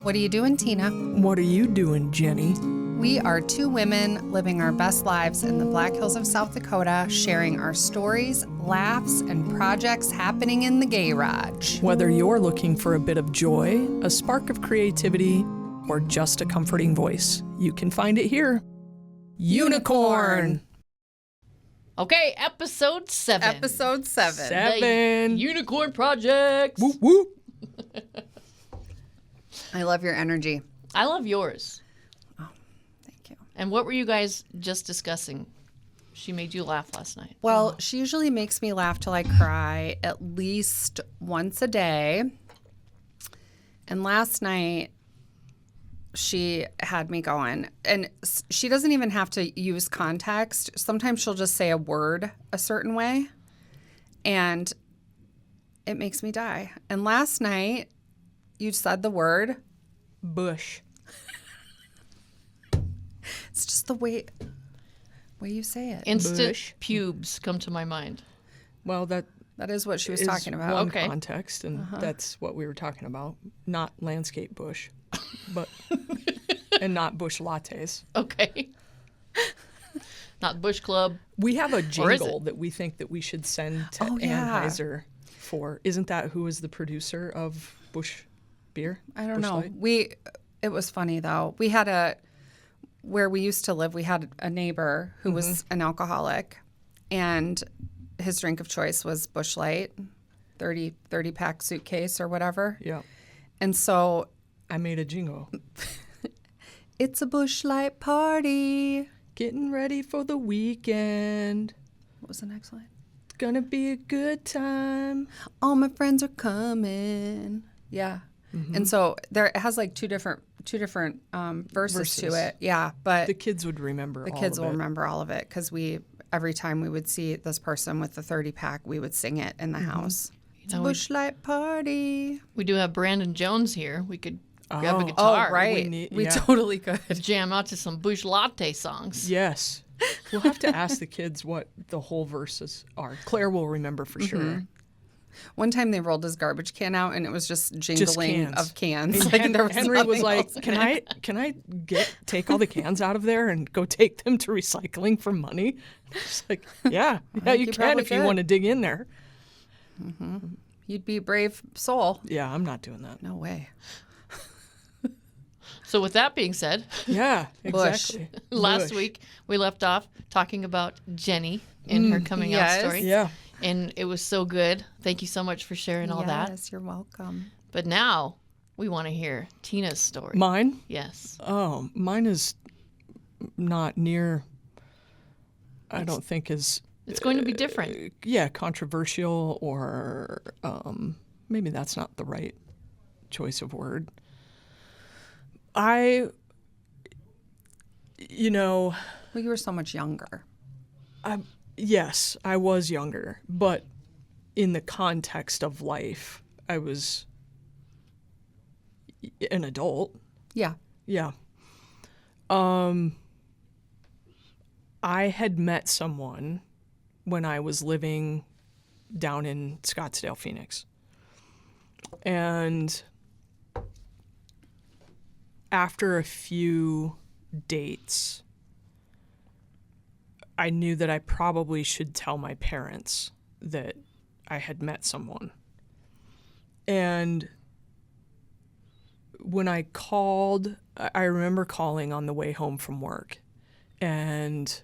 What are you doing, Tina? What are you doing, Jenny? We are two women living our best lives in the Black Hills of South Dakota, sharing our stories, laughs, and projects happening in the garage. Whether you're looking for a bit of joy, a spark of creativity, or just a comforting voice, you can find it here. Unicorn! Okay, episode 7. Episode 7. Seven. Unicorn Projects. Whoop whoop. I love your energy. I love yours. Thank you. And what were you guys just discussing? She made you laugh last night. Well, she usually makes me laugh till I cry at least once a day. And last night, she had me going. And she doesn't even have to use context. Sometimes she'll just say a word a certain way, and it makes me die. And last night, you said the word. Bush. It's just the way you say it. Instant Bush. pubes come to my mind. Well, that That is what she was is talking about. one Okay. context, and that's what we were talking about. Not landscape bush, but and not bush lattes. Okay. Not Bush Club. We have a Or is jingle it? that we think that we should send to Oh, yeah. Anheuser for. Isn't that who is the producer of Bush beer? I don't Busch know. Light? It was funny though. We had where we used to live, we had a neighbor who was an alcoholic, and his drink of choice was Busch Light, 30 pack suitcase or whatever. Yeah. And so I made a jingle. it's a Busch Light party. Getting ready for the weekend. What was the next line? It's gonna be a good time. All my friends are coming. Yeah. And so it has like two different verses to Verses. it. Yeah, but The kids would remember the all kids of will it. remember all of it because every time we would see this person with the 30 pack, we would sing it in the house. It's a know, Busch Light party. We do have Brandon Jones here. We could grab a Oh. guitar. Oh, right. We yeah. totally could. Jam out to some Bush Latte songs. Yes. We'll have to ask the kids what the whole verses are. Claire will remember for sure. One time they rolled his garbage can out and it was just jingling cans. of cans. And Like, there was Henry was nothing like, else in "Can it." I take all the cans out of there and go take them to recycling for money?" I was like, "Yeah, think you you can probably if you could. want to dig in there." You'd be a brave soul. Yeah, I'm not doing that. No way. So with that being said, Yeah, Bush. exactly. last Bush. week we left off talking about Jenny and her coming out yes. story. Yeah. And it was so good. Thank you so much for sharing all that. Yes, you're welcome. But now we want to hear Tina's story. Mine? Yes. Oh, mine is not near. I don't think is It's going to be different. controversial, or maybe that's not the right choice of word. Well, you were so much younger. Yes, I was younger, but in the context of life, I was an adult. Yeah. Yeah. I had met someone when I was living down in Scottsdale, Phoenix. And after a few dates, I knew that I probably should tell my parents that I had met someone. And when I called, I remember calling on the way home from work, and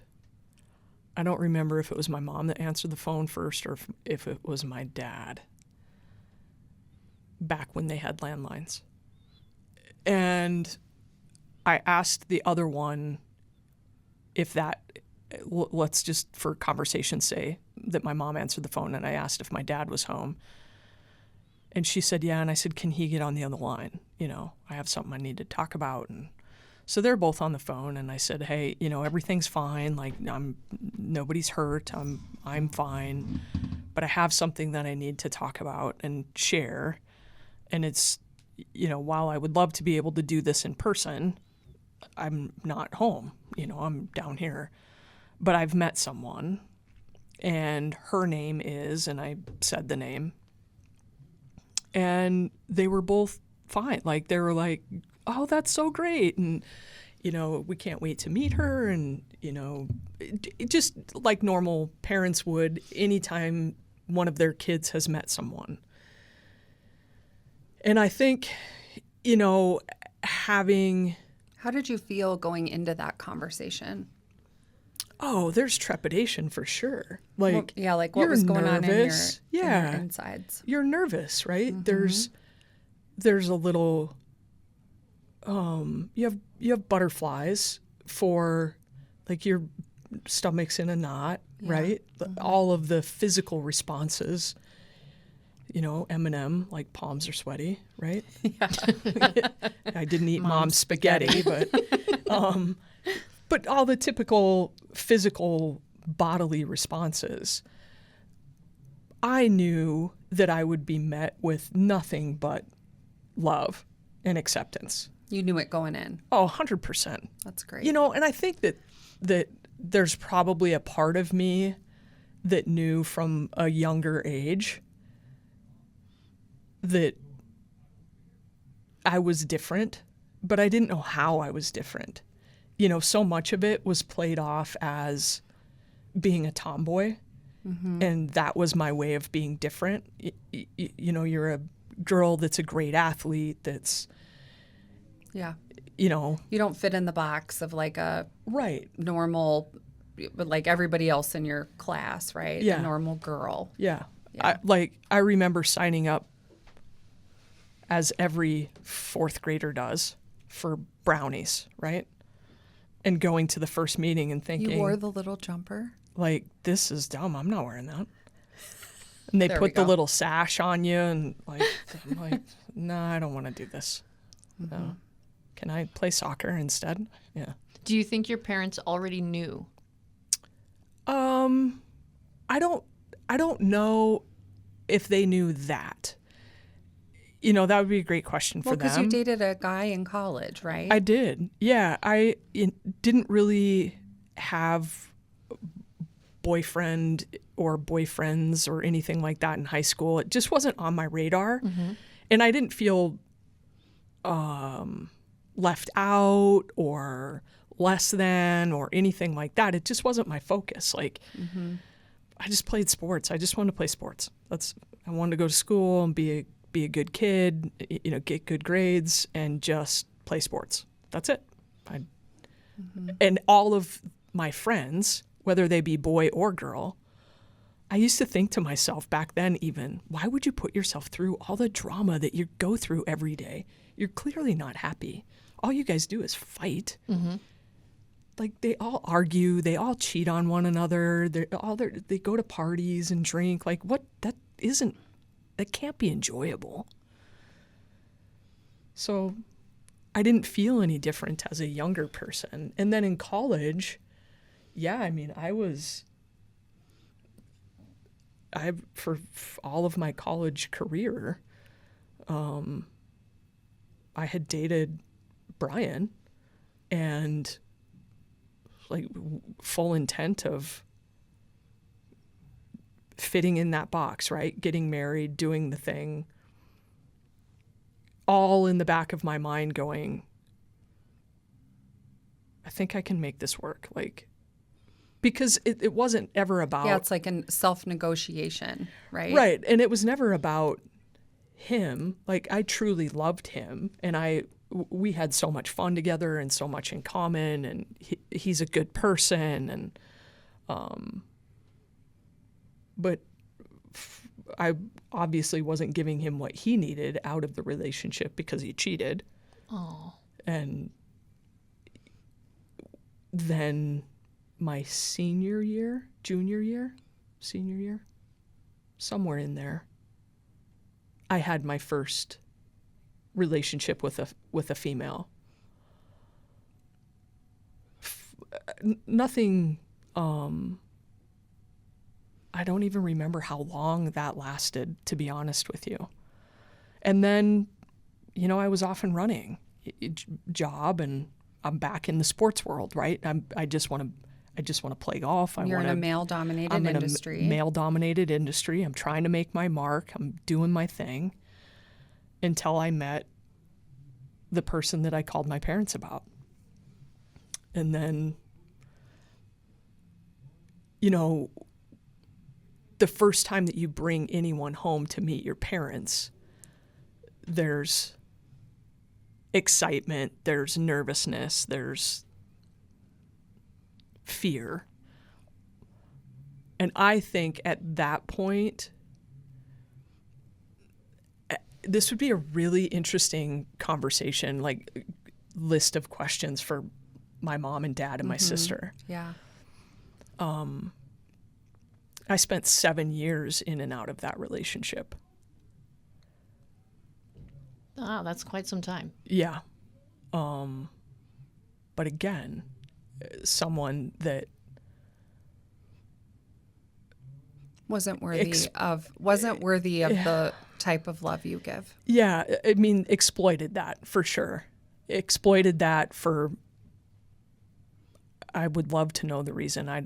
I don't remember if it was my mom that answered the phone first or if it was my dad, back when they had landlines. And I asked the other one if let's just for conversation's sake, that my mom answered the phone, and I asked if my dad was home. And she said, yeah. And I said, can he get on the other line? I have something I need to talk about. And so they're both on the phone, and I said, hey, everything's fine. Like, nobody's hurt. I'm fine. But I have something that I need to talk about and share. And it's, while I would love to be able to do this in person, I'm not home. I'm down here. But I've met someone, and her name is, and I said the name, and they were both fine. Like they were like, oh, that's so great. And, we can't wait to meet her. And, it just like normal parents would anytime one of their kids has met someone. And I think, having... How did you feel going into that conversation? Oh, there's trepidation for sure. Like, like what you're was going on in your, nervous. in your insides? You're nervous, right? There's a little, you have butterflies for, like, your stomach's in a knot, right? All of the physical responses. M&M, like palms are sweaty, right? Yeah. I didn't eat mom's spaghetti, but all the typical physical bodily responses. I knew that I would be met with nothing but love and acceptance. You knew it going in. Oh, 100%. That's great. And I think that there's probably a part of me that knew from a younger age that I was different, but I didn't know how I was different. So much of it was played off as being a tomboy, and that was my way of being different. You're a girl that's a great athlete, that's, you don't fit in the box of like a right normal, but like everybody else in your class, right? Yeah. A normal girl. Yeah. Yeah. I remember signing up, as every fourth grader does, for brownies, right? And going to the first meeting and thinking, You wore the little jumper? like, this is dumb. I'm not wearing that. And they There we put the go. little sash on you, and I'm like, no, I don't want to do this. No. Can I play soccer instead? Yeah. Do you think your parents already knew? I don't know if they knew that. That would be a great question for Well, them. because you dated a guy in college, right? I did. Yeah. I didn't really have boyfriend or boyfriends or anything like that in high school. It just wasn't on my radar. And I didn't feel left out or less than or anything like that. It just wasn't my focus. Like, I just played sports. I just wanted to play sports. I wanted to go to school and be a good kid, get good grades and just play sports. That's it. And all of my friends, whether they be boy or girl, I used to think to myself back then even, why would you put yourself through all the drama that you go through every day? You're clearly not happy. All you guys do is fight. Like, they all argue, they all cheat on one another, they go to parties and drink. Like, what? That can't be enjoyable. So I didn't feel any different as a younger person. And then in college, for all of my college career, I had dated Brian, and like full intent of fitting in that box, right? Getting married, doing the thing, all in the back of my mind going, I think I can make this work. Like, because it wasn't ever about... Yeah, it's like a self-negotiation, right? Right. And it was never about him. Like, I truly loved him, and we had so much fun together and so much in common, and he's a good person, and but I obviously wasn't giving him what he needed out of the relationship because he cheated. Oh. And then my senior year, somewhere in there, I had my first relationship with a female. Nothing. I don't even remember how long that lasted, to be honest with you. And then, I was off and running, job, and I'm back in the sports world, right? I just want to play golf. You're in a male-dominated industry. Male-dominated industry. I'm trying to make my mark. I'm doing my thing until I met the person that I called my parents about. And then, you know, the first time that you bring anyone home to meet your parents, there's excitement, there's nervousness, there's fear. And I think at that point, this would be a really interesting conversation, like list of questions for my mom and dad and my sister. Yeah. I spent 7 years in and out of that relationship. Oh, that's quite some time. Yeah. But again, someone that Wasn't worthy of the type of love you give. yeah, I mean, exploited that for sure. Exploited that for, I would love to know the reason. I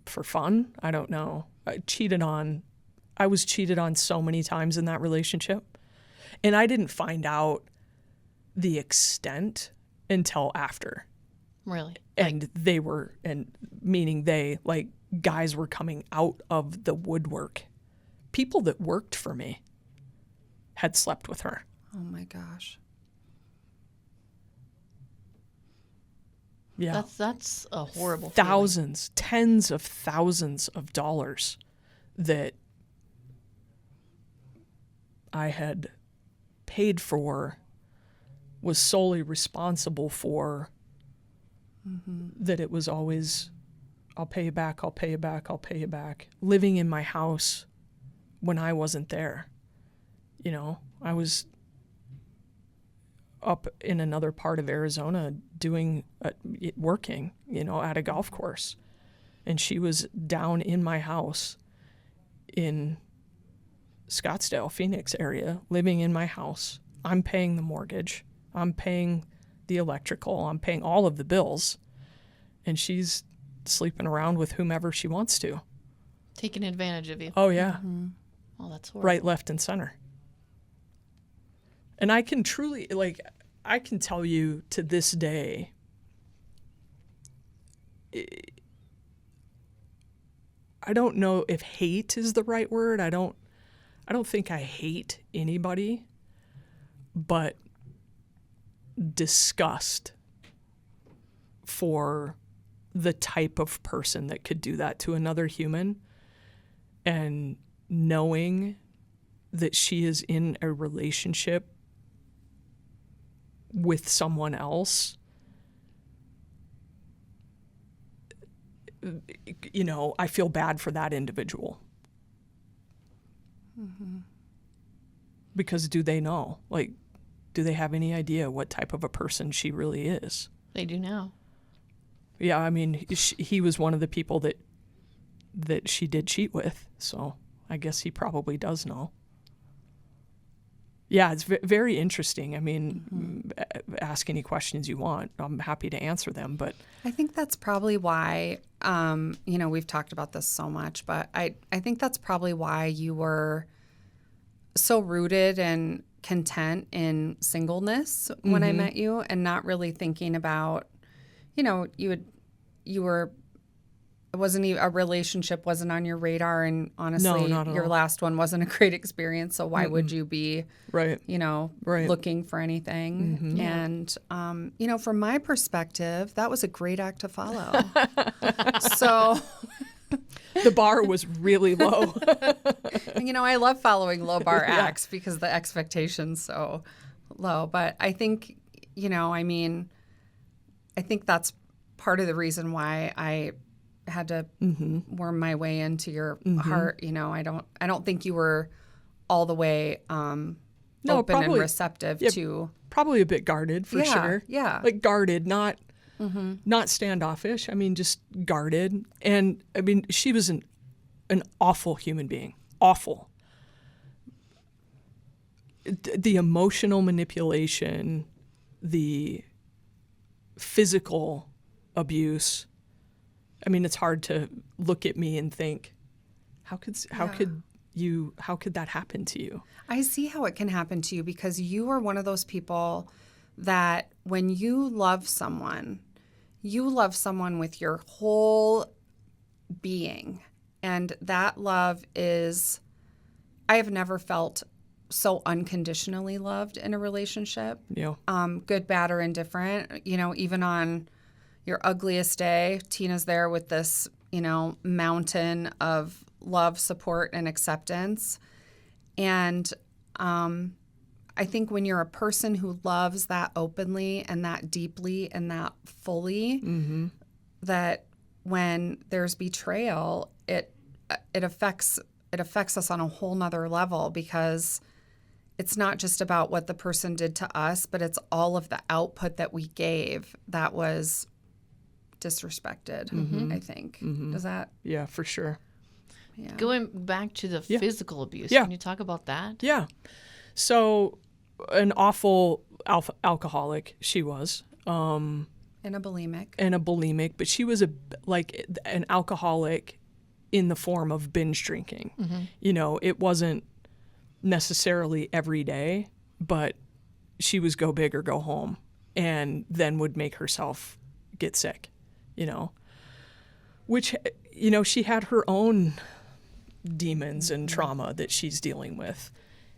for fun, I don't know. I was cheated on so many times in that relationship. And I didn't find out the extent until after. Really? And like guys were coming out of the woodwork. People that worked for me had slept with her. Oh my gosh. Yeah. That's a horrible feeling. Thousands, tens of thousands of dollars that I had paid for, was solely responsible for, that it was always, I'll pay you back, I'll pay you back, I'll pay you back. Living in my house when I wasn't there. You know, I was up in another part of Arizona working, you know, at a golf course. And she was down in my house in Scottsdale, Phoenix area, living in my house. I'm paying the mortgage. I'm paying the electrical. I'm paying all of the bills. And she's sleeping around with whomever she wants to. Taking advantage of you. Oh, yeah. Oh, that's horrible. Right, left, and center. And I can truly, like, I can tell you to this day, I don't know if hate is the right word. I don't think I hate anybody, but disgust for the type of person that could do that to another human, and knowing that she is in a relationship with someone else, you know, I feel bad for that individual. Because do they know? Like, do they have any idea what type of a person she really is? They do now. Yeah, I mean, he was one of the people that she did cheat with, so I guess he probably does know. Yeah, it's very interesting. I mean, ask any questions you want. I'm happy to answer them, but I think that's probably why, you know, we've talked about this so much, but I think that's probably why you were so rooted and content in singleness when I met you, and not really thinking about, you know, it wasn't even, a relationship wasn't on your radar, and honestly, No, not at your all. last one wasn't a great experience, so why would you be, right. you know, Right. looking for anything? And, you know, from my perspective, that was a great act to follow. So, The bar was really low. you know, I love following low bar Yeah. acts because the expectation's so low. But I think, you know, I mean, I think that's part of the reason why I had to worm my way into your heart. You know, I don't think you were all the way open probably- and receptive yeah, to. Probably a bit guarded for Yeah, sure. yeah. Like guarded, not standoffish. I mean, just guarded. And I mean, she was an awful human being. Awful. The emotional manipulation, the physical abuse. I mean, it's hard to look at me and think, how could that happen to you? I see how it can happen to you because you are one of those people that when you love someone with your whole being. And that love is, I have never felt so unconditionally loved in a relationship. Yeah. Good, bad, or indifferent. You know, even on your ugliest day, Tina's there with this, you know, mountain of love, support, and acceptance. And I think when you're a person who loves that openly and that deeply and that fully, that when there's betrayal, it affects us on a whole nother level, because it's not just about what the person did to us, but it's all of the output that we gave that was disrespected, I think. Does that? Yeah, for sure. Yeah. Going back to the physical abuse, Yeah. can you talk about that? Yeah. So an awful alcoholic she was. And a bulimic. But she was an alcoholic in the form of binge drinking. You know, it wasn't necessarily every day, but she was go big or go home, and then would make herself get sick, you know, which, you know, she had her own demons and trauma that she's dealing with.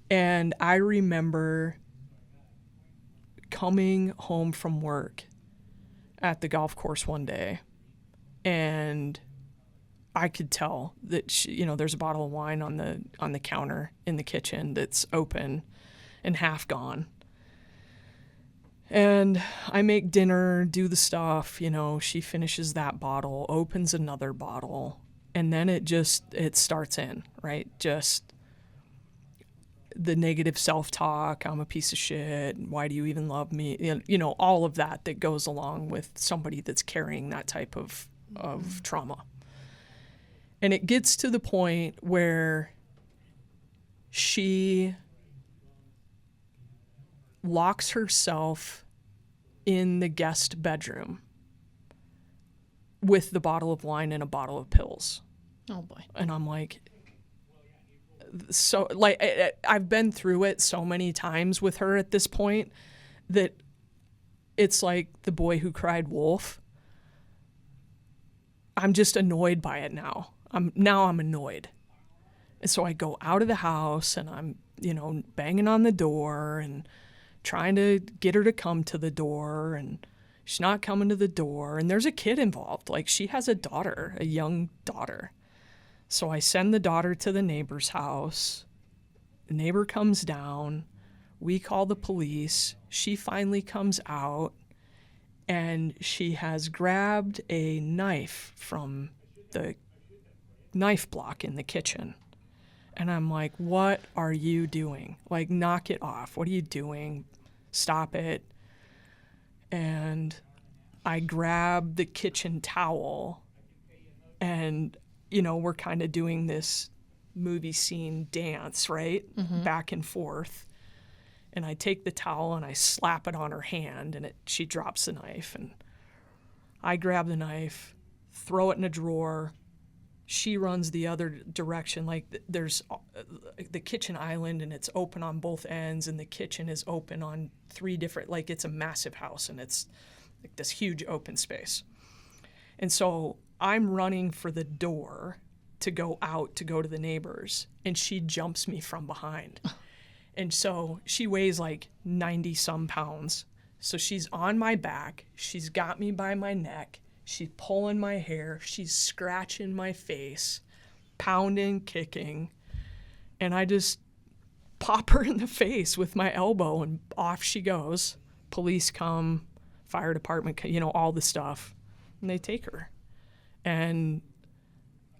And I remember coming home from work at the golf course one day, and I could tell that she, you know, there's a bottle of wine on the counter in the kitchen that's open and half gone. And I make dinner, do the stuff, you know, she finishes that bottle, opens another bottle, and then it starts in, right? Just the negative self-talk, I'm a piece of shit, why do you even love me? You know, all of that goes along with somebody that's carrying that type of trauma. And it gets to the point where she locks herself in the guest bedroom with the bottle of wine and a bottle of pills. Oh boy. And I'm like, so like I've been through it so many times with her at this point that it's like the boy who cried wolf. I'm just annoyed by it now. I'm annoyed. And so I go out of the house and I'm, you know, banging on the door and trying to get her to come to the door, and she's not coming to the door, and there's a kid involved. Like, she has a daughter, a young daughter. So I send the daughter to the neighbor's house. The neighbor comes down. We call the police. She finally comes out, and she has grabbed a knife from the knife block in the kitchen. And I'm like, what are you doing? Like, knock it off. What are you doing? Stop it. And I grab the kitchen towel, and, you know, we're kind of doing this movie scene dance, right? Back and forth. And I take the towel and I slap it on her hand, and she drops the knife. And I grab the knife, throw it in a drawer. She runs the other direction. Like, there's the kitchen island, and it's open on both ends, and the kitchen is open on 3 different, like, it's a massive house, and it's like this huge open space. And so I'm running for the door to go out to go to the neighbors, and she jumps me from behind. And so she weighs like 90 some pounds. So she's on my back. She's got me by my neck. She's pulling my hair. She's scratching my face, pounding, kicking. And I just pop her in the face with my elbow, and off she goes. Police come, fire department, you know, all the stuff. And they take her. And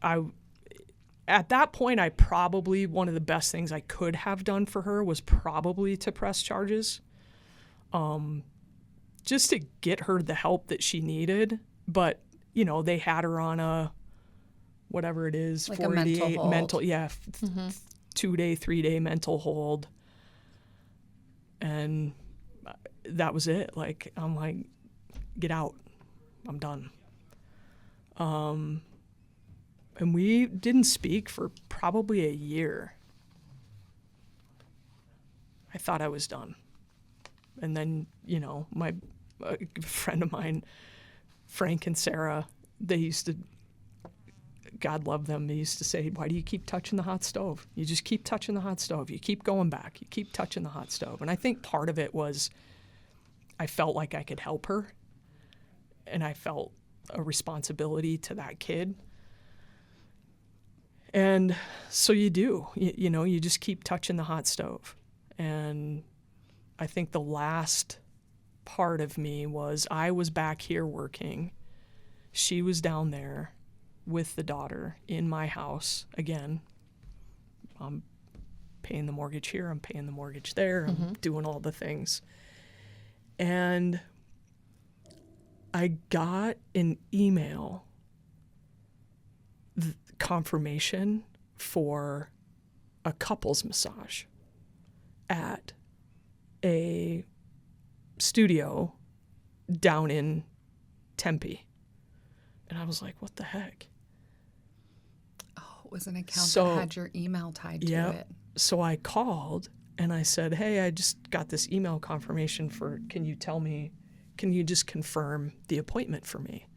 at that point, one of the best things I could have done for her was probably to press charges, just to get her the help that she needed. But, you know, they had her on a, whatever it is, like 48 a mental hold. 2-day, 3-day mental hold. And that was it. Like, I'm like, get out. I'm done. And we didn't speak for probably a year. I thought I was done. And then, you know, my friend of mine, Frank and Sarah, they used to, God love them, they used to say, why do you keep touching the hot stove? You just keep touching the hot stove. You keep going back. You keep touching the hot stove. And I think part of it was I felt like I could help her, and I felt a responsibility to that kid. And so you do, you know, you just keep touching the hot stove. And I think the last part of me was I was back here working. She was down there with the daughter in my house. Again, I'm paying the mortgage here, I'm paying the mortgage there, I'm doing all the things. And I got an email confirmation for a couples massage at a studio down in Tempe. And I was like, what the heck? Oh, it was an account So- that had your email tied to Yeah. it. So I called and I said, hey, I just got this email confirmation can you just confirm the appointment for me?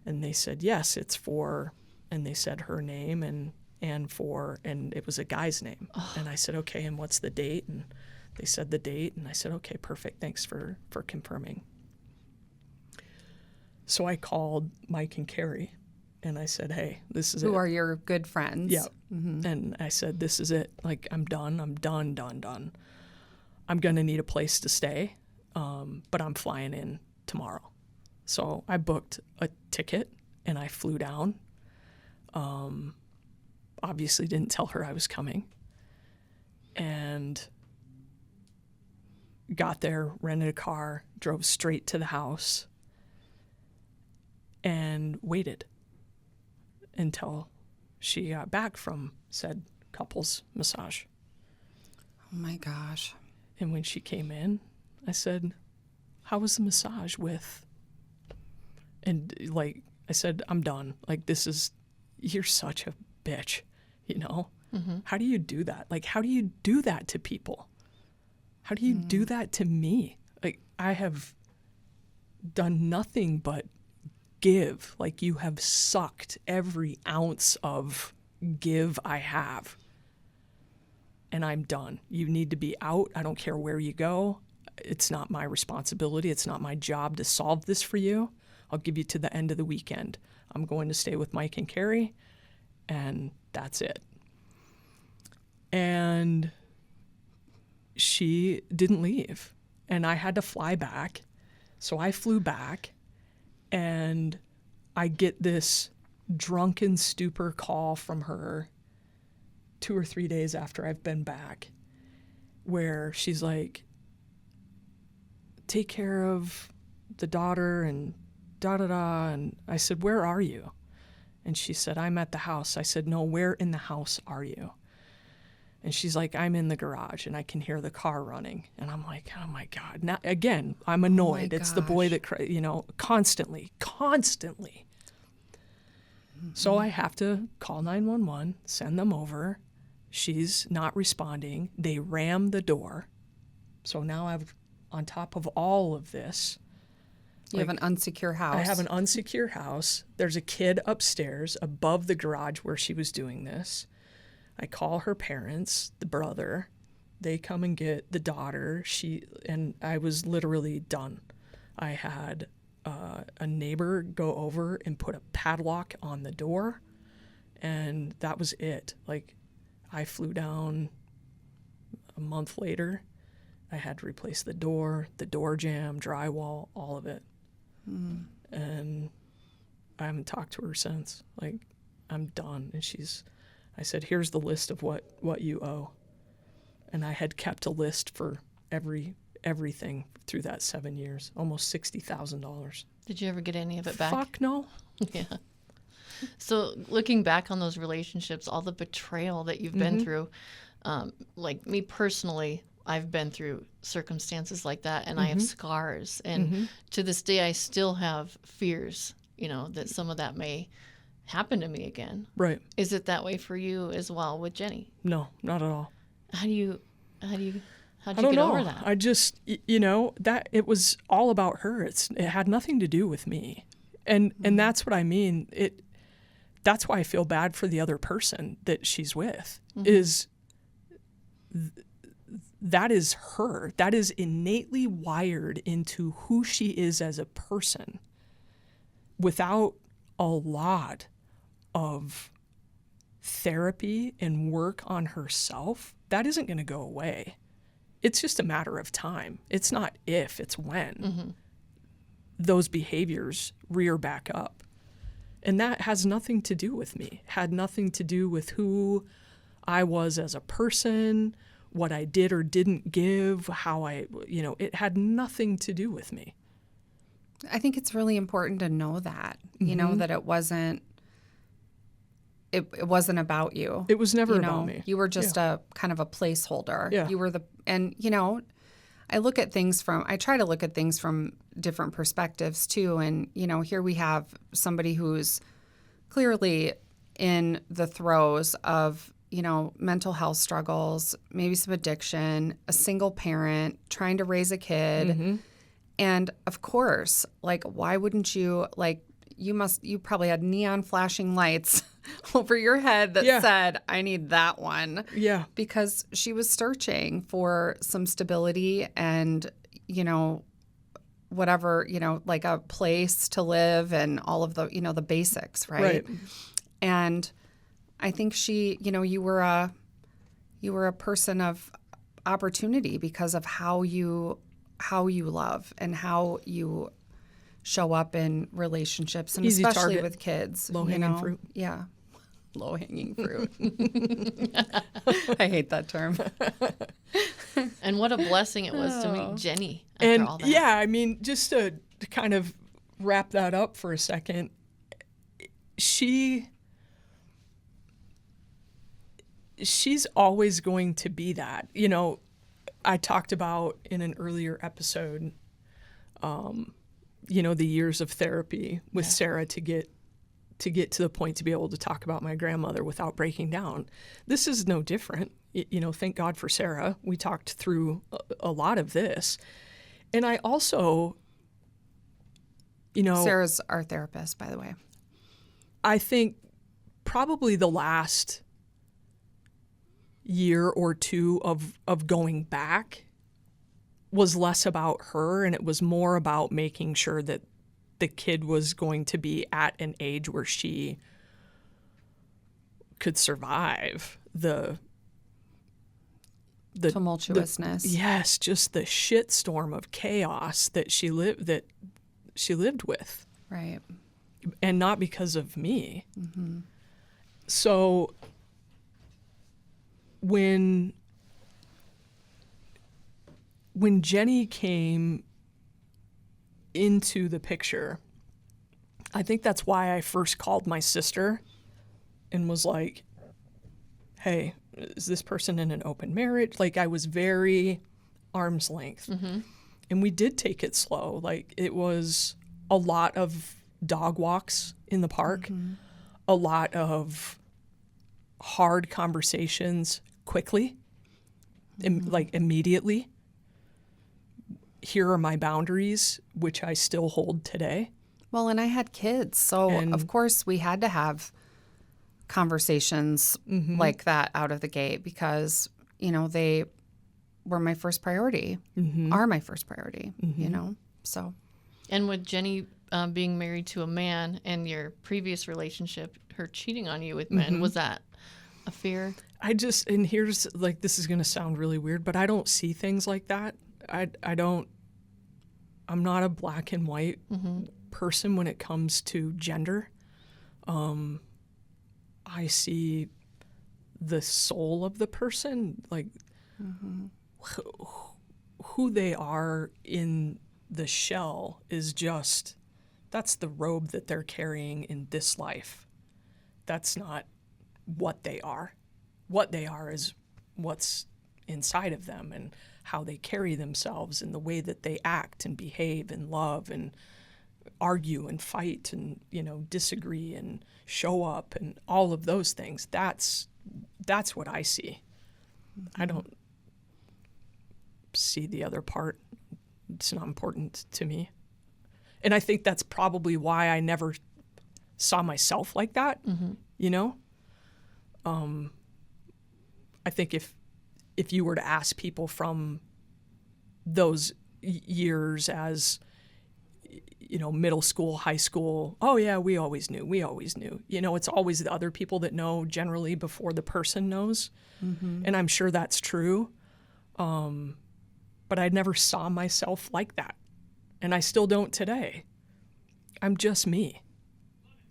And they said, yes, it's for, and they said her name and it was a guy's name. And I said, okay, and what's the date? And they said the date, and I said, okay, perfect, thanks for confirming. So I called Mike and Carrie, and I said, hey, this is it. Who are your good friends? Yeah. And I said, this is it. Like, I'm done. I'm done. I'm going to need a place to stay, but I'm flying in tomorrow. So I booked a ticket and I flew down. Obviously didn't tell her I was coming. And got there, rented a car, drove straight to the house, and waited until she got back from said couples massage. Oh my gosh. And when she came in, I said, how was the massage with? And like, I said, I'm done. Like, you're such a bitch, you know? How do you do that? Like, how do you do that to people? How do you do that to me? Like, I have done nothing but give. Like, you have sucked every ounce of give I have. And I'm done. You need to be out. I don't care where you go. It's not my responsibility. It's not my job to solve this for you. I'll give you to the end of the weekend. I'm going to stay with Mike and Carrie, and that's it. And she didn't leave, and I had to fly back. So I flew back, and I get this drunken stupor call from her 2 or 3 days after I've been back, where she's like, take care of the daughter and da-da-da. And I said, where are you? And she said, I'm at the house. I said, no, where in the house are you? And she's like, I'm in the garage and I can hear the car running. And I'm like, oh my God. Now, again, I'm annoyed. It's the boy that, constantly. So I have to call 911, send them over. She's not responding. They ram the door. So now I've, on top of all of this, You have an unsecure house. I have an unsecure house. There's a kid upstairs above the garage where she was doing this. I call her parents, the brother. They come and get the daughter. And I was literally done. I had a neighbor go over and put a padlock on the door, and that was it. Like, I flew down a month later. I had to replace the door jamb, drywall, all of it. And I haven't talked to her since. Like, I'm done. And I said, here's the list of what you owe. And I had kept a list for everything through that 7 years, almost $60,000. Did you ever get any of it back? Fuck no. Yeah. So looking back on those relationships, all the betrayal that you've been through, like me personally, I've been through circumstances like that, and I have scars. And to this day, I still have fears, that some of that may happen to me again. Right. Is it that way for you as well with Jenny? No, not at all. How do you How'd I you don't get know. over that? I just, that it was all about her. It had nothing to do with me. And that's what I mean. That's why I feel bad for the other person that she's with, is that is her. That is innately wired into who she is as a person. Without a lot of therapy and work on herself, that isn't going to go away. It's just a matter of time. It's not if, it's when those behaviors rear back up. And that has nothing to do with me. Had nothing to do with who I was as a person, what I did or didn't give, how it had nothing to do with me. I think it's really important to know that, that it wasn't about you. It was never about me. You were just a kind of a placeholder. Yeah. You were I try to look at things from different perspectives too. And, here we have somebody who's clearly in the throes of, mental health struggles, maybe some addiction, a single parent, trying to raise a kid. And of course, why wouldn't you, you probably had neon flashing lights over your head that said, I need that one. Yeah. Because she was searching for some stability and, whatever, like a place to live and all of the, the basics, right? And I think she, you were a person of opportunity because of how you love and how you show up in relationships, and Easy especially target. with kids. Low-hanging fruit. Yeah. Low-hanging fruit. I hate that term. And what a blessing it was to meet Jenny after all that. Just to kind of wrap that up for a second, she's always going to be that. I talked about in an earlier episode, the years of therapy with Sarah to get to the point to be able to talk about my grandmother without breaking down. This is no different. Thank God for Sarah. We talked through a lot of this. And I also, Sarah's our therapist, by the way. I think probably the last year or two of going back was less about her, and it was more about making sure that the kid was going to be at an age where she could survive the tumultuousness. Yes, just the shitstorm of chaos that she lived with. Right. And not because of me. So when Jenny came into the picture, I think that's why I first called my sister and was like, hey, is this person in an open marriage? I was very arm's length. And we did take it slow. It was a lot of dog walks in the park, a lot of hard conversations quickly, immediately. Here are my boundaries, which I still hold today. Well, and I had kids, so of course we had to have conversations like that out of the gate because, they were my first priority, are my first priority, so. And with Jenny being married to a man and your previous relationship, her cheating on you with men, was that a fear? And here's, this is going to sound really weird, but I don't see things like that. I'm not a black and white person when it comes to gender. I see the soul of the person, who they are in the shell is just, that's the robe that they're carrying in this life. That's not what they are. What they are is what's inside of them and how they carry themselves and the way that they act and behave and love and argue and fight and, disagree and show up and all of those things. That's what I see. I don't, see the other part. It's not important to me. And I think that's probably why I never saw myself like that, you know? I think if you were to ask people from those years as, you know, middle school, high school, oh yeah, we always knew. You know, it's always the other people that know generally before the person knows. And I'm sure that's true. But I never saw myself like that. And I still don't today. I'm just me.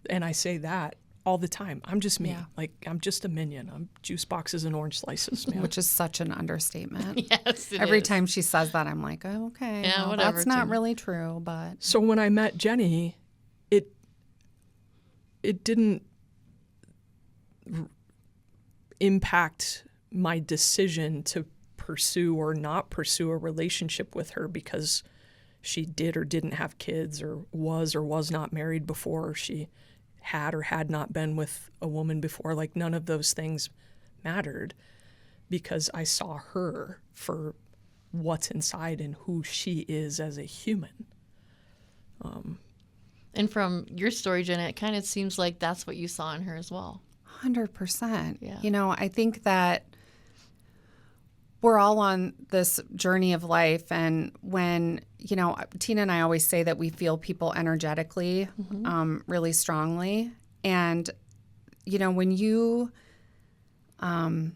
And I say that all the time. I'm just me. Yeah. Like, I'm just a minion. I'm juice boxes and orange slices, man. Which is such an understatement. Yes, it Every is. time she says that, I'm like, oh, okay, Yeah, well, whatever, that's not Tina. really true, but So when I met Jenny, it didn't impact my decision to pursue or not pursue a relationship with her because she did or didn't have kids or was not married before, or she had or had not been with a woman before. Like, none of those things mattered because I saw her for what's inside and who she is as a human. And from your story, Jenna, it kind of seems like that's what you saw in her as well. 100%. Yeah. You know, I think that we're all on this journey of life. And when, you know, Tina and I always say that we feel people energetically really strongly. And, you know, when you, I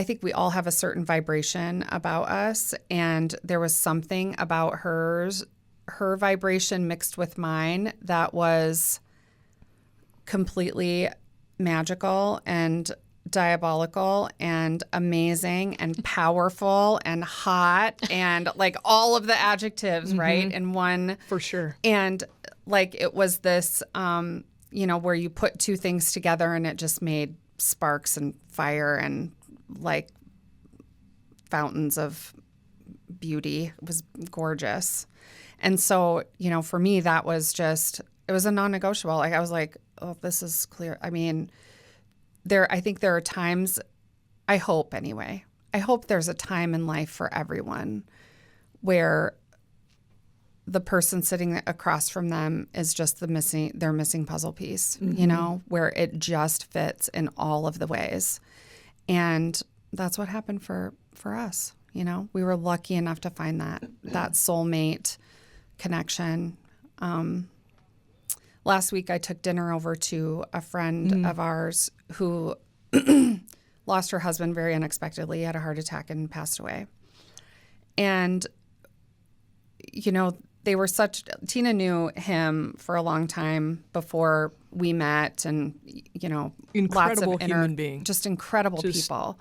think we all have a certain vibration about us. And there was something about her vibration mixed with mine that was completely magical and diabolical and amazing and powerful and hot and like all of the adjectives, right? In one. For sure. And like it was this, you know, where you put two things together and it just made sparks and fire and like fountains of beauty. It was gorgeous. And so, you know, for me, that was just, it was a non-negotiable. Like I was like, oh, this is clear. I mean, I think there are times, I hope anyway, I hope there's a time in life for everyone where the person sitting across from them is just their missing puzzle piece, you know, where it just fits in all of the ways. And that's what happened for us. You know, we were lucky enough to find that soulmate connection. Last week, I took dinner over to a friend of ours who lost her husband very unexpectedly. He had a heart attack and passed away. And, you know, Tina knew him for a long time before we met and, you know, Incredible lots of human being. Just incredible people.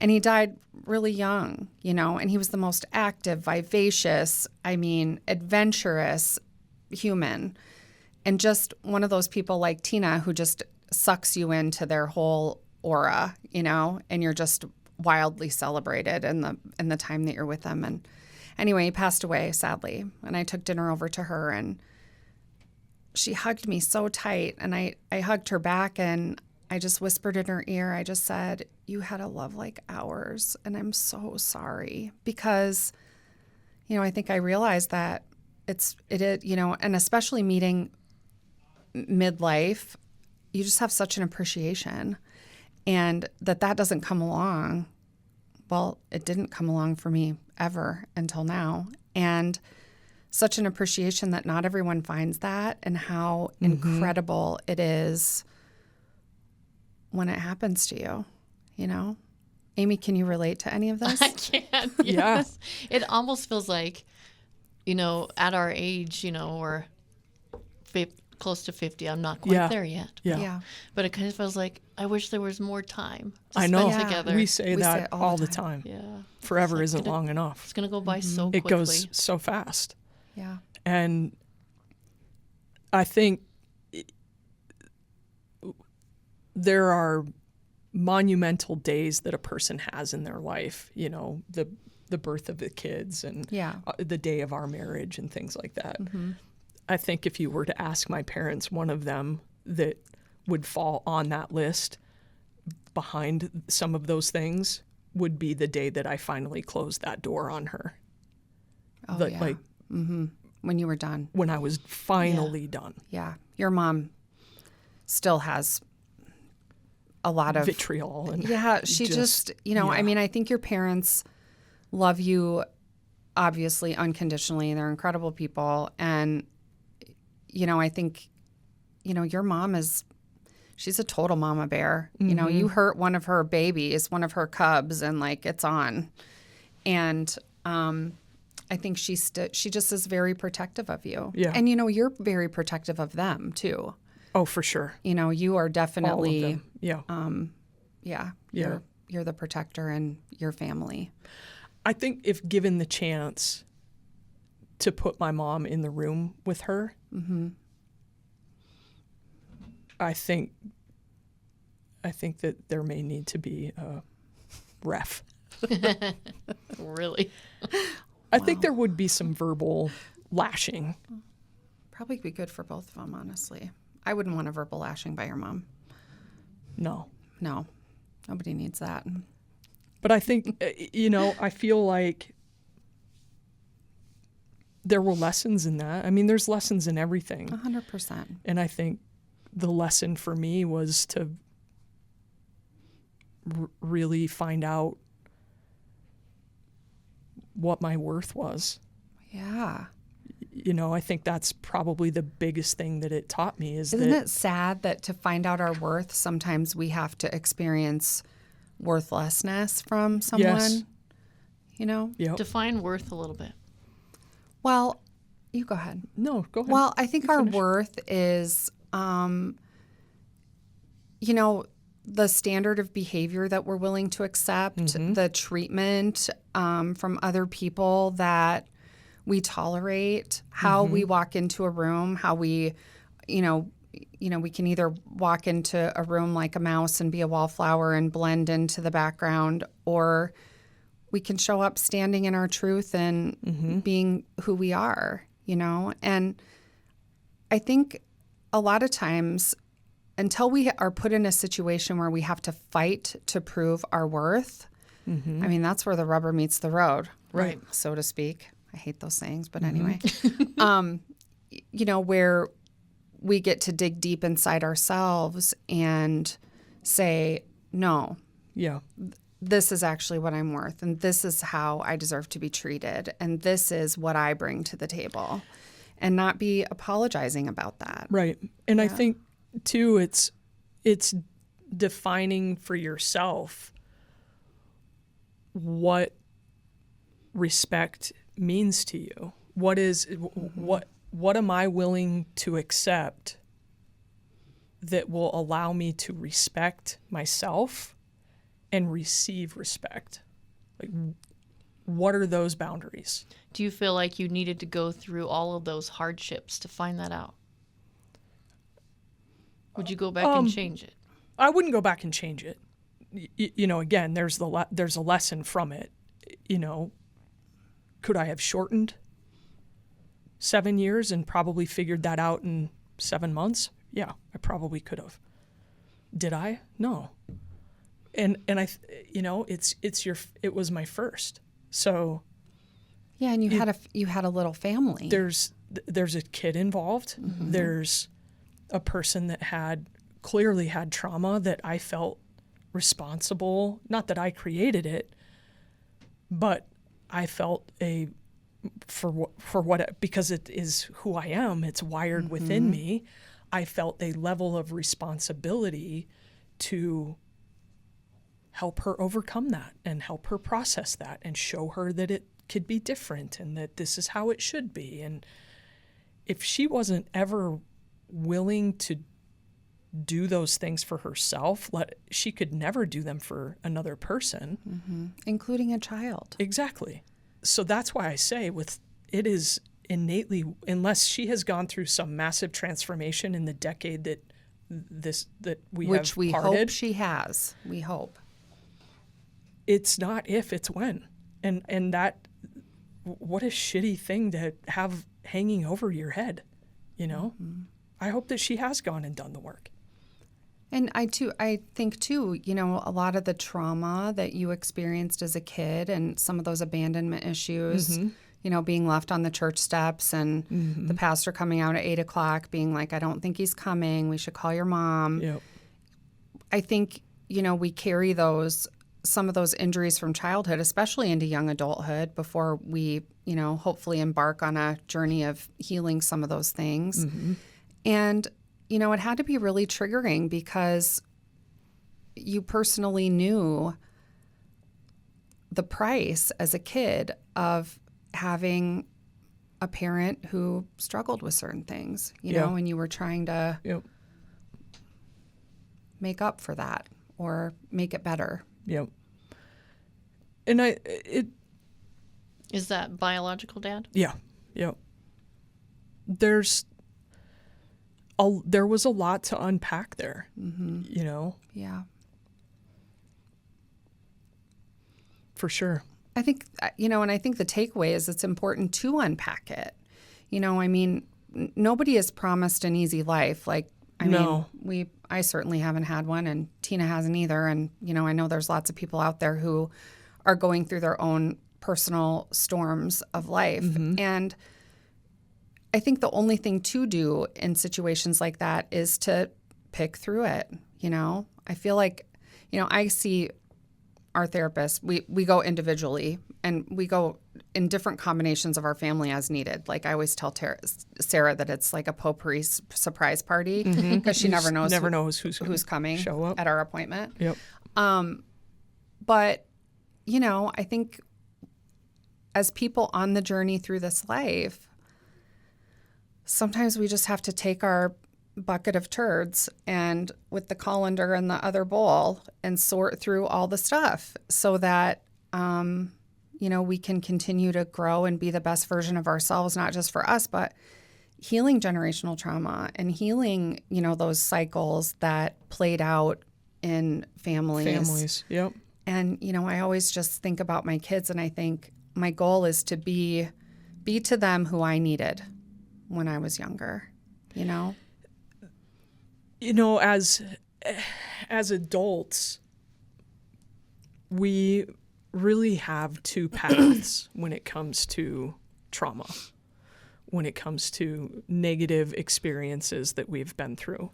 And he died really young, you know, and he was the most active, vivacious, adventurous human. And just one of those people like Tina who just sucks you into their whole aura, you know, and you're just wildly celebrated in the time that you're with them. And anyway, he passed away, sadly. And I took dinner over to her and she hugged me so tight. And I hugged her back and I just whispered in her ear, I just said, you had a love like ours. And I'm so sorry because, you know, I think I realized that it, you know, and especially meeting midlife, you just have such an appreciation and that doesn't come along. Well, it didn't come along for me ever until now. And such an appreciation that not everyone finds that and how incredible it is when it happens to you, you know? Amy, can you relate to any of this? I can. Yes. It almost feels like, you know, at our age, you know, we're close to 50. I'm not quite there yet. Yeah. But it kind of feels like I wish there was more time to I know. spend together. We say We that say it all the time. Yeah. Forever isn't long enough. It's going to go by so It quickly. goes so fast. Yeah. And I think there are monumental days that a person has in their life, you know, the birth of the kids and the day of our marriage and things like that. I think if you were to ask my parents, one of them that would fall on that list behind some of those things would be the day that I finally closed that door on her. Oh, That, yeah. like, When you were done. when I was finally done. Yeah. Your mom still has a lot of Vitriol. And Yeah, she just, you know, I yeah. mean, I think your parents love you obviously unconditionally. They're incredible people. And, you know, I think, you know, your mom she's a total mama bear. You know, you hurt one of her babies, one of her cubs, and like it's on. And I think she just is very protective of you. Yeah. And, you know, you're very protective of them too. Oh, for sure. You know, you are All of definitely, them. Yeah. yeah, Yeah. you're the protector in your family. I think if given the chance to put my mom in the room with her, I think that there may need to be a ref. Really? I think there would be some verbal lashing. Probably be good for both of them, honestly. I wouldn't want a verbal lashing by your mom. No. No, nobody needs that. But I think, you know, I feel like there were lessons in that. I mean, there's lessons in everything. 100%. And I think the lesson for me was to really find out what my worth was. Yeah. You know, I think that's probably the biggest thing that it taught me is Isn't that it sad that to find out our worth, sometimes we have to experience worthlessness from someone? Yes. You know? Yep. Define worth a little bit. Well, you go ahead. No, go ahead. Well, I think our finish. worth is, you know, the standard of behavior that we're willing to accept, the treatment from other people that we tolerate, how we walk into a room, how we, you know, we can either walk into a room like a mouse and be a wallflower and blend into the background, or we can show up standing in our truth and being who we are, you know? And I think a lot of times, until we are put in a situation where we have to fight to prove our worth, I mean, that's where the rubber meets the road, Right. so to speak. I hate those sayings, but anyway. You know, where we get to dig deep inside ourselves and say, no, Yeah. this is actually what I'm worth, and this is how I deserve to be treated, and this is what I bring to the table, and not be apologizing about that. Right. And I think too it's defining for yourself what respect means to you. What is what am I willing to accept that will allow me to respect myself and receive respect? Like, what are those boundaries? Do you feel like you needed to go through all of those hardships to find that out? Would you go back and change it? I wouldn't go back and change it. You know, again, there's a lesson from it. You know, could I have shortened 7 years and probably figured that out in 7 months? Yeah, I probably could have. Did I? No. And I, you know, it was my first. So Yeah, and you had a little family. there's a kid involved. There's a person that clearly had trauma that I felt responsible. Not that I created it, but I felt because it is who I am. It's wired within me. I felt a level of responsibility to help her overcome that and help her process that and show her that it could be different and that this is how it should be. And if she wasn't ever willing to do those things for herself, she could never do them for another person. Including a child. Exactly. So that's why I say it is innately, unless she has gone through some massive transformation in the decade that we Which have we parted, hope she has. We hope. it's not if, it's when. And that, what a shitty thing to have hanging over your head, you know? I hope that she has gone and done the work. And I think too, you know, a lot of the trauma that you experienced as a kid and some of those abandonment issues, you know, being left on the church steps and the pastor coming out at 8:00 being like, I don't think he's coming. We should call your mom. Yep. I think, you know, we carry some of those injuries from childhood, especially into young adulthood before we, you know, hopefully embark on a journey of healing some of those things. And, you know, it had to be really triggering because you personally knew the price as a kid of having a parent who struggled with certain things, you know, and you were trying to Yep. make up for that or make it better. Yep. And Is that biological dad? yeah. There was a lot to unpack there, you know, Yeah. for sure. I think, you know, and I think the takeaway is it's important to unpack it. You know, I mean, nobody is promised an easy life. Like, No. I certainly haven't had one, and Tina hasn't either. And, you know, I know there's lots of people out there who are going through their own personal storms of life. And I think the only thing to do in situations like that is to pick through it. You know, I feel like, you know, I see our therapists, we go individually and we go in different combinations of our family as needed. Like I always tell Sarah that it's like a potpourri surprise party because she never knows who's coming show up at our appointment. Yep. But, you know, I think as people on the journey through this life, sometimes we just have to take our bucket of turds and with the colander and the other bowl and sort through all the stuff so that, you know, we can continue to grow and be the best version of ourselves, not just for us, but healing generational trauma and healing, you know, those cycles that played out in families. Yep. And, you know, I always just think about my kids and I think my goal is to be to them who I needed when I was younger, you know? You know, as adults, we really have two paths when it comes to trauma, when it comes to negative experiences that we've been through.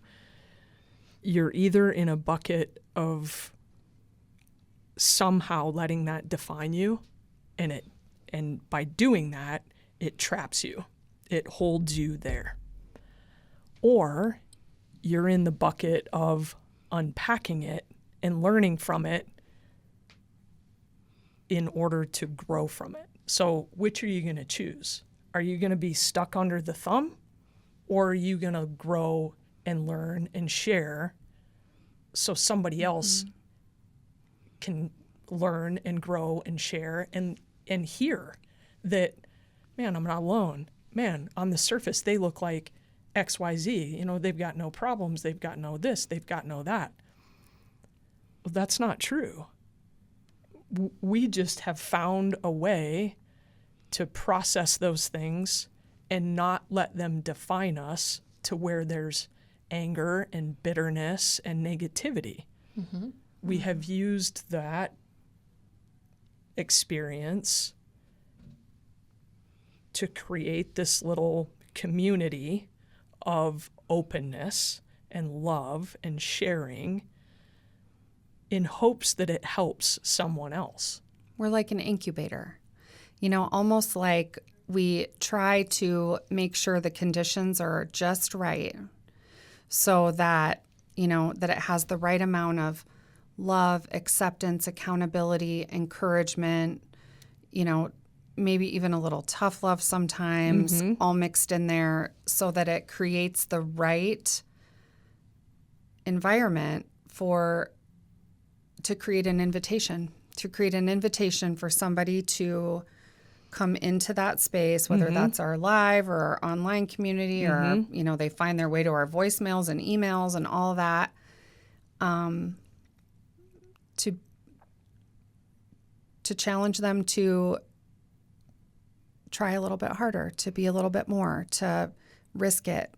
You're either in a bucket of somehow letting that define you, and by doing that, it traps you. It holds you there. Or you're in the bucket of unpacking it and learning from it in order to grow from it. So which are you going to choose? Are you going to be stuck under the thumb, or are you going to grow and learn and share so somebody else can learn and grow and share and hear that, man, I'm not alone. Man, on the surface, they look like XYZ. You know, they've got no problems. They've got no this. They've got no that. Well, that's not true. We just have found a way to process those things and not let them define us to where there's anger and bitterness and negativity. We have used that experience to create this little community of openness and love and sharing in hopes that it helps someone else. We're like an incubator, you know, almost like we try to make sure the conditions are just right so that, you know, that it has the right amount of love, acceptance, accountability, encouragement, you know, maybe even a little tough love sometimes, all mixed in there so that it creates the right environment to create an invitation for somebody to come into that space, whether that's our live or our online community or, you know, they find their way to our voicemails and emails and all that, to challenge them to try a little bit harder, to be a little bit more, to risk it,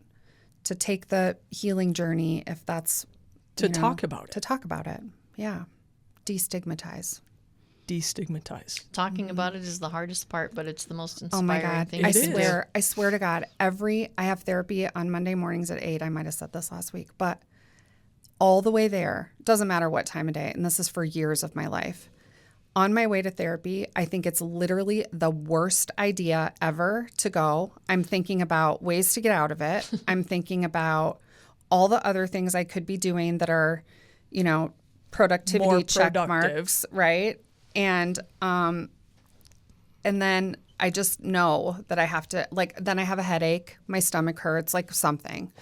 to take the healing journey if that's To talk about it. To talk about it. Yeah. Destigmatize. Destigmatize. Talking about it is the hardest part, but it's the most Oh my inspiring God. thing. I to do. swear to God, I have therapy on Monday mornings at 8. I might have said this last week, but all the way there, doesn't matter what time of day, and this is for years of my life. On my way to therapy, I think it's literally the worst idea ever to go. I'm thinking about ways to get out of it. I'm thinking about all the other things I could be doing that are, productivity More check productive. marks, right? And then I just know that I have to, then I have a headache, my stomach hurts, something.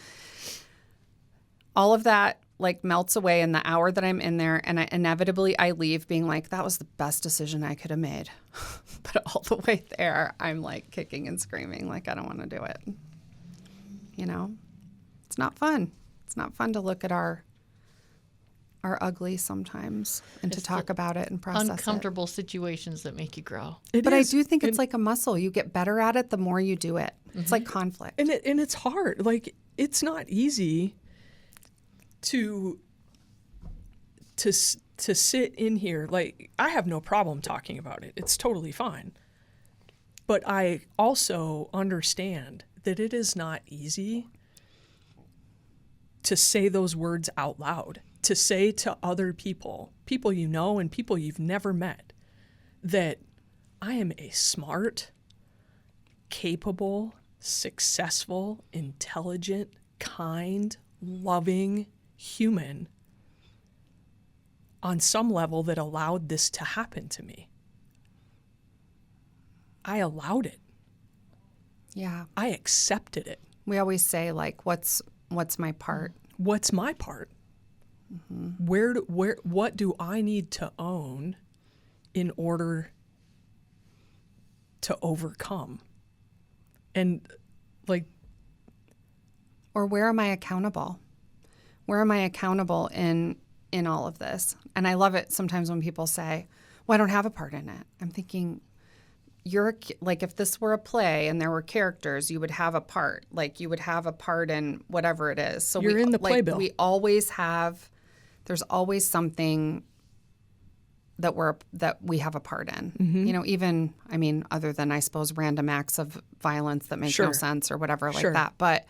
All of that melts away in the hour that I'm in there, and I leave being like, that was the best decision I could have made. But all the way there, I'm kicking and screaming, I don't want to do it. It's not fun. It's not fun to look at our ugly sometimes and to talk about it and process Uncomfortable situations that make you grow. But I do think it's like a muscle. You get better at it the more you do it. It's like conflict. And it's hard. It's not easy to sit in here. I have no problem talking about it. It's totally fine. But I also understand that it is not easy to say those words out loud, to say to other people you know and people you've never met, that I am a smart, capable, successful, intelligent, kind, loving human on some level that allowed this to happen to me. I allowed it. Yeah. I accepted it. We always say what's my part? What's my part? What do I need to own in order to overcome? And or where am I accountable? Where am I accountable in all of this? And I love it sometimes when people say, well, I don't have a part in it. I'm thinking, if this were a play and there were characters, you would have a part. You would have a part in whatever it is. So you're in the playbill. We always have, there's always something that we have a part in. Even, other than, I suppose, random acts of violence that make no sense or whatever like that. But,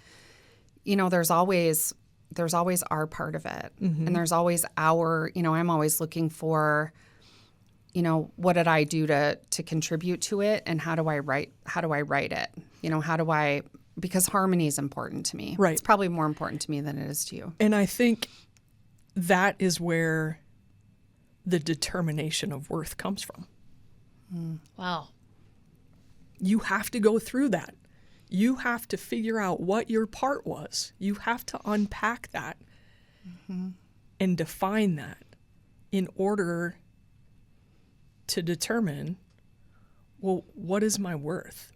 there's always our part of it. And there's always I'm always looking for, what did I do to contribute to it, and how do I write it? Because harmony is important to me. Right. It's probably more important to me than it is to you. And I think that is where the determination of worth comes from. Wow. You have to go through that. You have to figure out what your part was. You have to unpack that and define that in order to determine, well, what is my worth?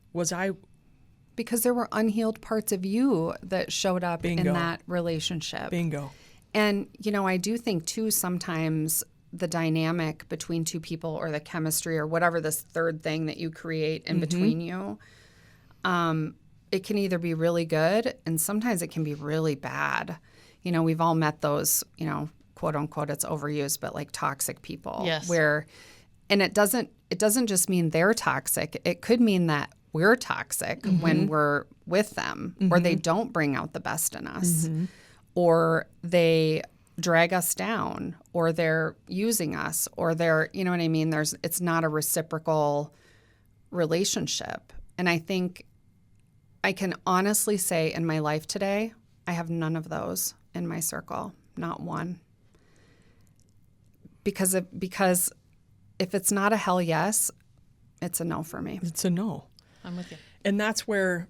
Because there were unhealed parts of you that showed up Bingo. in that relationship. Bingo. And, I do think, too, sometimes the dynamic between two people or the chemistry or whatever this third thing that you create in between you, it can either be really good and sometimes it can be really bad. We've all met those, quote unquote, it's overused, but toxic people. Yes. And it doesn't just mean they're toxic. It could mean that we're toxic when we're with them, or they don't bring out the best in us, or they drag us down, or they're using us, or they're, you know what I mean? It's not a reciprocal relationship. And I think I can honestly say in my life today, I have none of those in my circle, not one. Because if it's not a hell yes, it's a no for me. It's a no. I'm with you. And that's where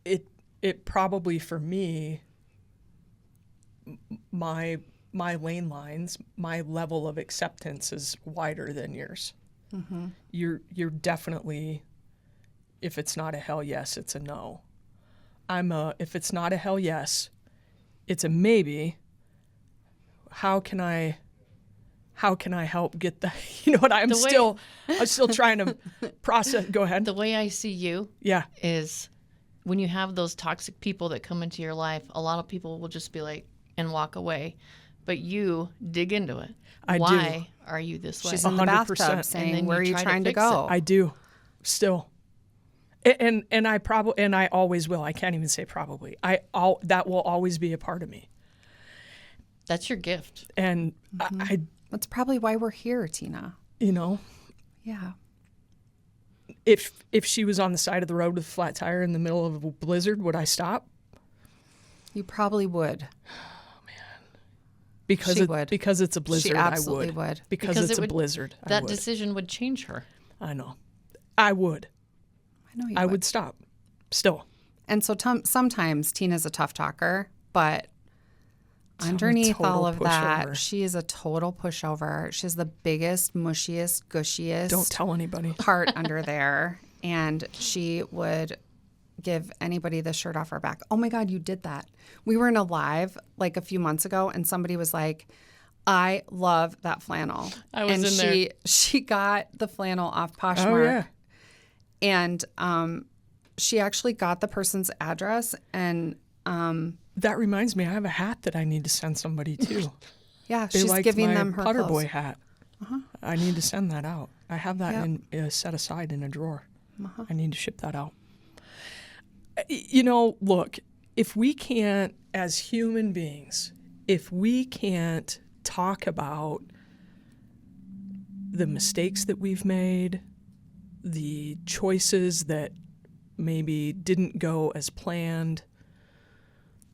it probably, for me, my lane lines, my level of acceptance is wider than yours. You're definitely, if it's not a hell yes, it's a no. If it's not a hell yes, it's a maybe. How can I help get the, I'm still trying to process. Go ahead. The way I see you is when you have those toxic people that come into your life, a lot of people will just be like, and walk away. But you dig into it. I do. Why are you this way? She's in the 100%. bathtub And saying, then where are you try to trying to fix go? I do, still. And I always will. I can't even say probably. That will always be a part of me. That's your gift. And I That's probably why we're here, Tina. you know, Yeah. if she was on the side of the road with a flat tire in the middle of a blizzard, would I stop? You probably would. Because She would. because it's a blizzard, absolutely I would. would. Because Because it's it a would- blizzard, I That would. decision would change her. I know. I would. I know you I would. would stop. Still. And so sometimes Tina's a tough talker, but underneath all total of that, pushover. she is a total pushover. She's the biggest, mushiest, gushiest Don't tell anybody. heart under there. And she would give anybody the shirt off her back. Oh my God, you did that. We were in a live like a few months ago, and somebody was like, I love that flannel. I was and in there. she got the flannel off Poshmark. Oh yeah. And she actually got the person's address, and That reminds me, I have a hat that I need to send somebody too. yeah, They she's liked giving my them her Putter clothes. Boy hat. I need to send that out. I have that Yep. set aside in a drawer. I need to ship that out. You know, look, if we can't, as human beings, if we can't talk about the mistakes that we've made, the choices that maybe didn't go as planned,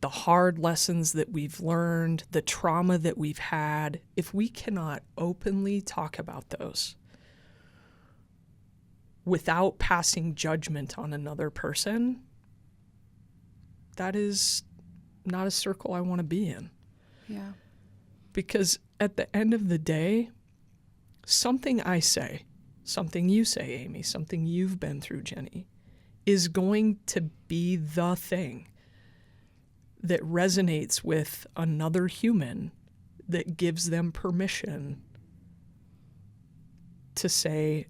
the hard lessons that we've learned, the trauma that we've had, if we cannot openly talk about those without passing judgment on another person, that is not a circle I want to be in. Yeah. Because at the end of the day, something I say, something you say, Amy, something you've been through, Jenny, is going to be the thing that resonates with another human that gives them permission to say,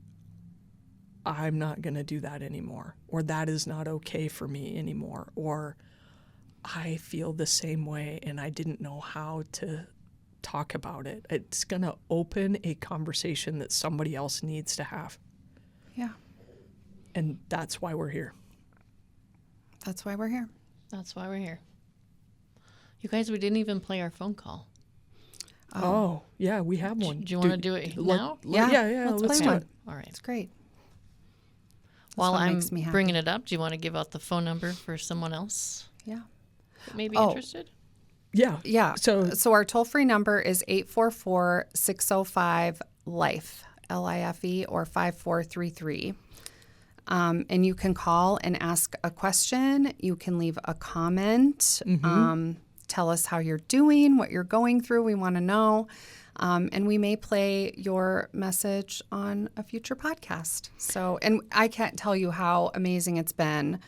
I'm not going to do that anymore, or that is not okay for me anymore, or I feel the same way and I didn't know how to talk about it. It's going to open a conversation that somebody else needs to have. Yeah. And that's why we're here. That's why we're here. That's why we're here. You guys, we didn't even play our phone call. Oh, yeah, we have one. Do you want to do it now? Yeah, let's let's play do one. it. All right. It's great. While what I'm makes me happy. bringing it up, do you want to give out the phone number for someone else Yeah. that may be Oh. interested? Yeah. Yeah. So our toll-free number is 844-605-LIFE, L-I-F-E, or 5433. And you can call and ask a question. You can leave a comment. Tell us how you're doing, what you're going through. We want to know. And we may play your message on a future podcast. So, and I can't tell you how amazing it's been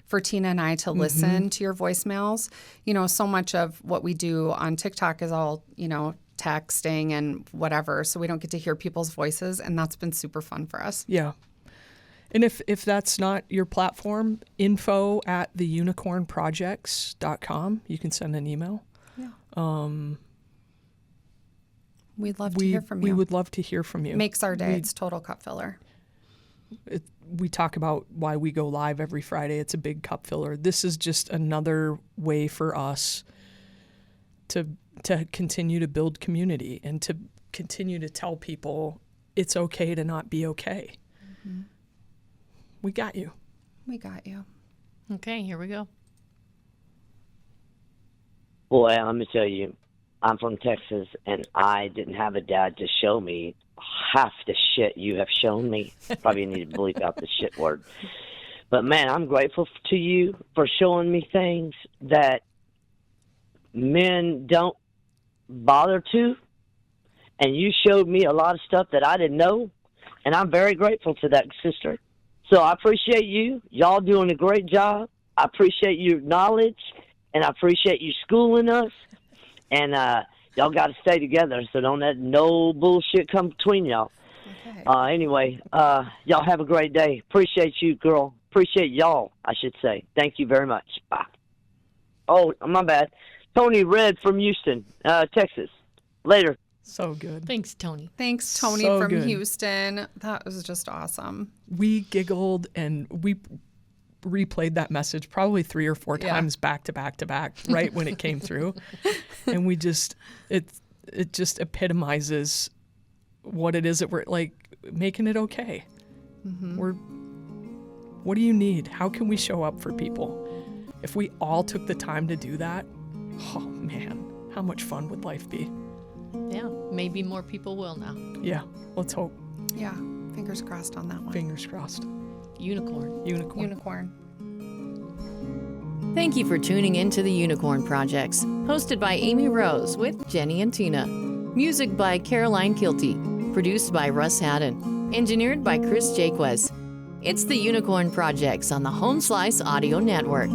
for Tina and I to listen to your voicemails. You know, so much of what we do on TikTok is all, you know, texting and whatever. So we don't get to hear people's voices. And that's been super fun for us. yeah. And if that's not your platform, info@theunicornprojects.com. You can send an email. Yeah. We'd love to hear from you. We would love to hear from you. Makes our day. It's total cup filler. We talk about why we go live every Friday. It's a big cup filler. This is just another way for us to continue to build community and to continue to tell people it's okay to not be okay. We got you. We got you. Okay, here we go. Boy, let me tell you, I'm from Texas, and I didn't have a dad to show me half the shit you have shown me. Probably need to bleep out the shit word. But, man, I'm grateful to you for showing me things that men don't bother to. And you showed me a lot of stuff that I didn't know, and I'm very grateful to that, sister. So I appreciate you. Y'all doing a great job. I appreciate your knowledge, and I appreciate you schooling us. And y'all got to stay together, so don't let no bullshit come between y'all. Okay. Anyway, y'all have a great day. Appreciate you, girl. Appreciate y'all, I should say. Thank you very much. Bye. Oh, my bad. Tony Red from Houston, Texas. Later. So good. Thanks, Tony. Thanks, Tony So from good. Houston. That was just awesome. We giggled and we replayed that message probably 3 or 4 times back to back to back right when it came through. And we just it just epitomizes what it is that we're like making it okay. What do you need? How can we show up for people? If we all took the time to do that, oh man, how much fun would life be? Yeah, maybe more people will now. Yeah, let's hope. Yeah, fingers crossed on that one. Fingers crossed. Unicorn. Unicorn. Thank you for tuning in to the Unicorn Projects, hosted by Amy Rose with Jenny and Tina. Music by Caroline Kilty. Produced by Russ Haddon. Engineered by Chris Jaquez. It's the Unicorn Projects on the Home Slice Audio Network.